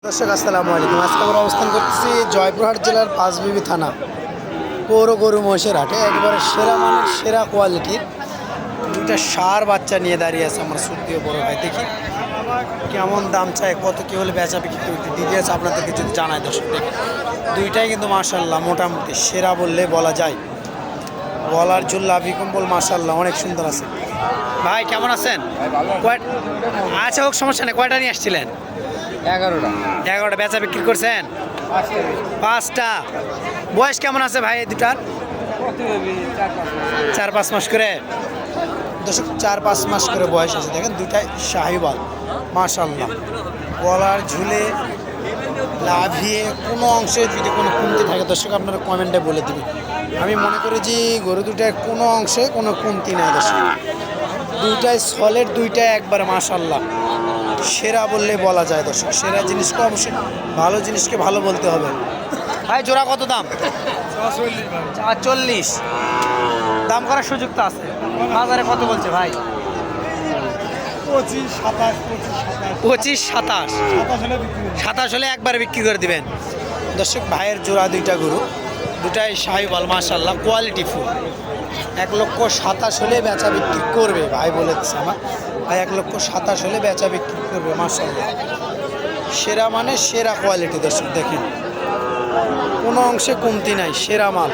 দর্শক আসসালামু আলাইকুম। আজকে আমরা অবস্থান করতেছি জয়পুরহাট জেলার পাঁচবিবি থানা পৌর গরু মহিষের হাটে। একবারে সেরা মানের সেরা কোয়ালিটির দুইটা ষাঁড় বাচ্চা নিয়ে দাঁড়িয়ে আছে আমার সুপ্রিয় বড় ভাই। দেখি কেমন দাম চায়, কত কী হলে বেচা বিক্রি একটু ডিটেলস আপনাদেরকে যদি জানায় দর্শক। দেখি দুইটাই কিন্তু মাশাল্লাহ মোটামুটি সেরা বললে বলা যায়। বলার জন্য লাভি কম্বল মাশাল্লাহ অনেক সুন্দর আছে। ভাই কেমন আছেন? আচ্ছা হোক, সমস্যা নেই। কয়টা নিয়ে আসছিলেন? 11টা বেচা বিক্রি করছেন? 5টা। বয়স কেমন আছে ভাই এই দুটার? 4-5 মাস করে। দর্শক 4-5 মাস করে বয়স আছে। দেখেন দুইটাই শাহিওয়াল মাশাল্লাহ। গলার ঝুলে লাভিয়ে কোনো অংশে যদি কোনো কমতি থাকে দর্শক আপনারা কমেন্টে বলে দিবেন। আমি মনে করি যে গরু দুটায় কোনো অংশে কোনো কমতি নেই দর্শক। দুইটাই সলিড, দুইটাই একবার মাশাল্লাহ সেরা বললে বলা যায় দর্শক। সেরা জিনিসকে অবশ্যই ভালো জিনিসকে ভালো বলতে হবে। ভাই জোড়া কত দাম? 40। দাম করার সুযোগ তো আছে। বাজারে কত বলছে ভাই? 25-27 হলে একবারে বিক্রি করে দিবেন দর্শক। ভাইয়ের জোড়া দুইটা গরু, দুটাই শাহিওয়াল মাশাল্লাহ কোয়ালিটি ফুল। 1,27,000 হলে বেচা বিক্রি করবে ভাই বলেছে আমার। ভাই 1,27,000 হলে বেচা বিক্রি করবে মাশাল্লাহ। সেরা মানে সেরা কোয়ালিটি দর্শক। দেখেন কোনো অংশে কমতি নাই, সেরা মাল।